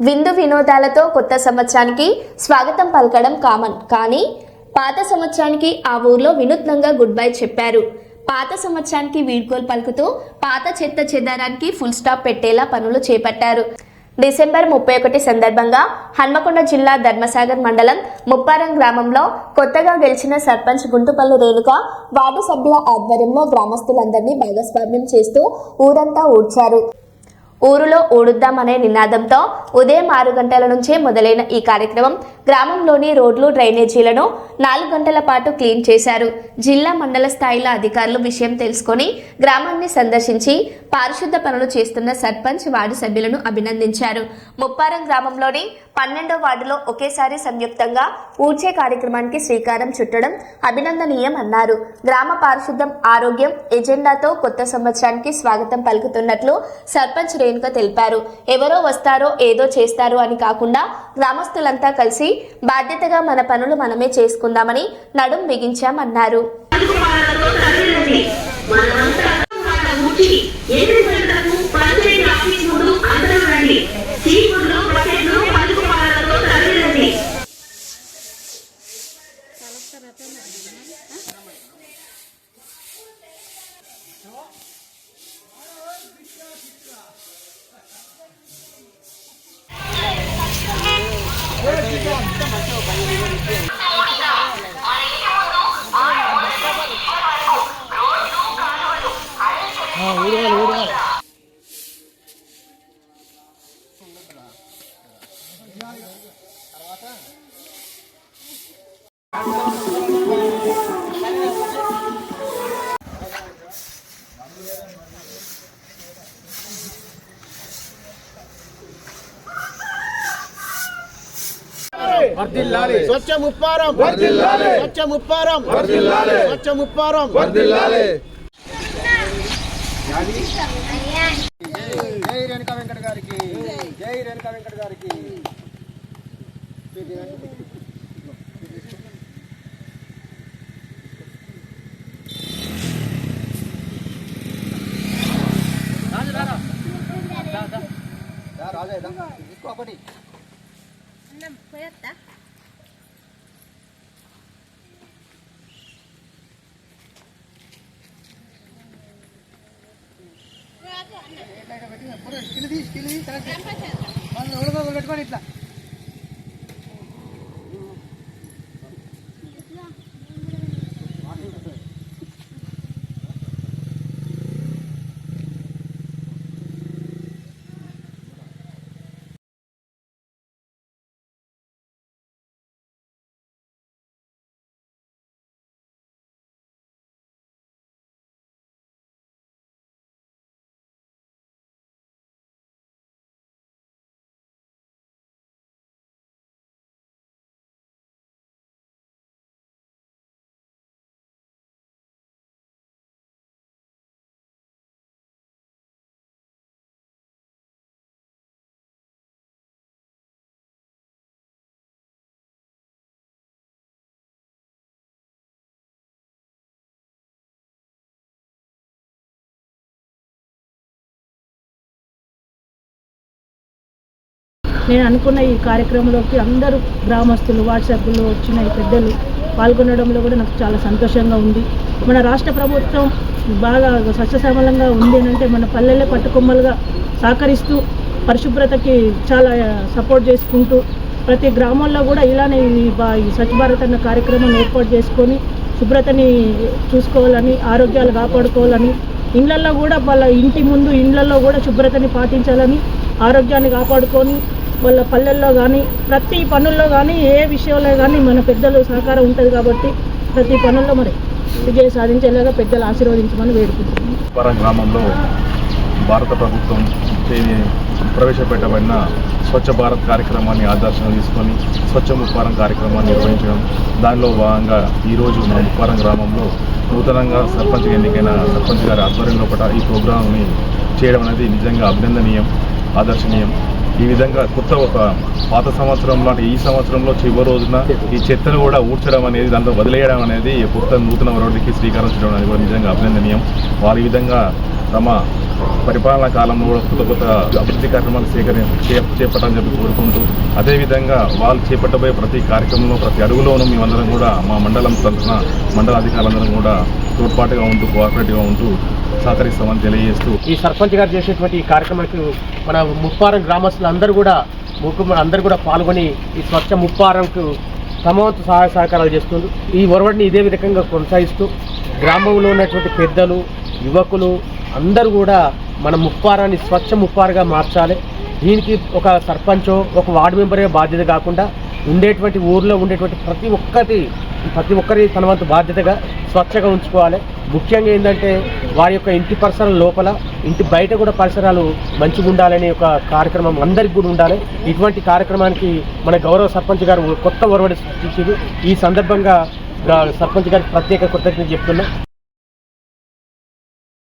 విందు వినోదాలతో కొత్త సంవత్సరానికి స్వాగతం పలకడం కామన్. కానీ పాత సంవత్సరానికి ఆ ఊర్లో వినూత్నంగా గుడ్ బై చెప్పారు. పాత సంవత్సరానికి వీడ్కోలు పలుకుతూ పాత చెత్త చెదారానికి ఫుల్ స్టాప్ పెట్టేలా పనులు చేపట్టారు. డిసెంబర్ 31 సందర్భంగా హన్మకొండ జిల్లా ధర్మసాగర్ మండలం ముప్పారం గ్రామంలో కొత్తగా గెలిచిన సర్పంచ్ గుంటుపల్లి రేణుక వార్డు సభ్యుల ఆధ్వర్యంలో గ్రామస్తులందరినీ భాగస్వామ్యం చేస్తూ ఊరంతా ఊడ్చారు. ఊరులో ఊడుద్దామనే నినాదంతో ఉదయం 6 గంటల నుంచే మొదలైన ఈ కార్యక్రమం గ్రామంలోని రోడ్లు డ్రైనేజీలను 4 గంటల పాటు క్లీన్ చేశారు. జిల్లా మండల స్థాయిలో అధికారులు విషయం తెలుసుకొని గ్రామాన్ని సందర్శించి పారిశుద్ధ పనులు చేస్తున్న సర్పంచ్ వార్డు సభ్యులను అభినందించారు. ముప్పారం గ్రామంలోని 12వ వార్డులో ఒకేసారి సంయుక్తంగా ఊడ్చే కార్యక్రమానికి శ్రీకారం చుట్టడం అభినందనీయం అన్నారు. గ్రామ పారిశుద్ధం ఆరోగ్యం ఎజెండాతో కొత్త సంవత్సరానికి స్వాగతం పలుకుతున్నట్లు సర్పంచ్ రేణుక తెలిపారు. ఎవరో వస్తారో ఏదో చేస్తారో అని కాకుండా గ్రామస్తులంతా కలిసి బాధ్యతగా మన పనులు మనమే చేసుకుందామని నడుం బిగించామన్నారు. స్వచ్ఛ ముప్పారం స్వచ్ఛ ముప్పారం స్వచ్ఛ ముప్పారం. జై రేణుకా వెంకట గారికి, జై రేణుకా వెంకట గారికి. రాజా తీసుకో ఒకటి. పెట్టుకోండి ఇట్లా. నేను అనుకున్న ఈ కార్యక్రమంలోకి అందరూ గ్రామస్తులు వాట్సాప్లో వచ్చిన ఈ పెద్దలు పాల్గొనడంలో కూడా నాకు చాలా సంతోషంగా ఉంది. మన రాష్ట్ర ప్రభుత్వం బాగా సస్యశ్యామలంగా ఉంది అంటే మన పల్లెలే పట్టుకొమ్మలుగా సహకరిస్తూ పరిశుభ్రతకి చాలా సపోర్ట్ చేసుకుంటూ ప్రతి గ్రామంలో కూడా ఇలానే ఈ స్వచ్ఛ భారత్ అన్న కార్యక్రమం ఏర్పాటు చేసుకొని శుభ్రతని చూసుకోవాలని, ఆరోగ్యాలు కాపాడుకోవాలని, ఇళ్లల్లో కూడా వాళ్ళ ఇంటి ముందు ఇళ్లలో కూడా శుభ్రతని పాటించాలని, ఆరోగ్యాన్ని కాపాడుకొని వాళ్ళ పల్లెల్లో కానీ ప్రతి పనుల్లో కానీ ఏ విషయంలో కానీ మన పెద్దలు సహకారం ఉంటుంది కాబట్టి ప్రతి పనుల్లో మరి విజయం సాధించేలాగా పెద్దలు ఆశీర్వదించమని వేడుకుంటున్నాం. ముప్పారం గ్రామంలో భారత ప్రభుత్వం ప్రవేశపెట్టబడిన స్వచ్ఛ భారత్ కార్యక్రమాన్ని ఆదర్శంగా తీసుకొని స్వచ్ఛ ముప్పారం కార్యక్రమాన్ని నిర్వహించడం, దానిలో భాగంగా ఈరోజు మన ముప్పారం గ్రామంలో నూతనంగా సర్పంచ్గా ఎన్నికైన సర్పంచ్ గారి ఆధ్వర్యంలో కూడా ఈ ప్రోగ్రాంని చేయడం అనేది నిజంగా అభినందనీయం, ఆదర్శనీయం. ఈ విధంగా కొత్త ఒక పాత సంవత్సరం లాంటి ఈ సంవత్సరంలో చివరి రోజున ఈ చెత్తను కూడా ఊడ్చడం అనేది, దాంట్లో వదిలేయడం అనేది కొత్త నూతన వరవడికి శ్రీకారం చుట్టడం అనేది కూడా నిజంగా అభినందనీయం. వారి విధంగా తమ పరిపాలనా కాలంలో కూడా కొత్త కొత్త అభివృద్ధి కార్యక్రమాలు చేపట్టాలని చెప్పి కోరుకుంటూ, అదేవిధంగా వాళ్ళు చేపట్టబోయే ప్రతి కార్యక్రమంలో ప్రతి అడుగులోనూ మేమందరం కూడా మా మండలం తరఫున మండల అధికారులందరం కూడా తోడ్పాటుగా ఉంటూ కోఆపరేటివ్గా ఉంటూ సహకరిస్తామని తెలియజేస్తూ, ఈ సర్పంచ్ గారు చేసేటువంటి ఈ కార్యక్రమానికి మన ముప్పారం గ్రామస్తులు అందరూ కూడా పాల్గొని ఈ స్వచ్ఛ ముప్పారంకు తమ వంతు సహాయ సహకారాలు చేస్తుంది. ఈ ఒరవడిని ఇదే విధంగా కొనసాగిస్తూ గ్రామంలో ఉన్నటువంటి పెద్దలు, యువకులు అందరూ కూడా మన ముప్పారాన్ని స్వచ్ఛ ముప్పారుగా మార్చాలి. దీనికి ఒక సర్పంచో ఒక వార్డు మెంబరే బాధ్యత కాకుండా ఉండేటువంటి ఊర్లో ఉండేటువంటి ప్రతి ఒక్కరి తన వంతు బాధ్యతగా స్వచ్ఛగా ఉంచుకోవాలి. ముఖ్యంగా ఏంటంటే వారి యొక్క ఇంటి పరిసరాల లోపల, ఇంటి బయట కూడా పరిసరాలు మంచిగా ఉండాలనే ఒక కార్యక్రమం అందరికి కూడా ఉండాలి. ఇటువంటి కార్యక్రమానికి మన గౌరవ సర్పంచ్ గారు కొత్త ఒరవడి సృష్టించారు. ఈ సందర్భంగా సర్పంచ్ గారికి ప్రత్యేక కృతజ్ఞతలు చెప్తున్నా.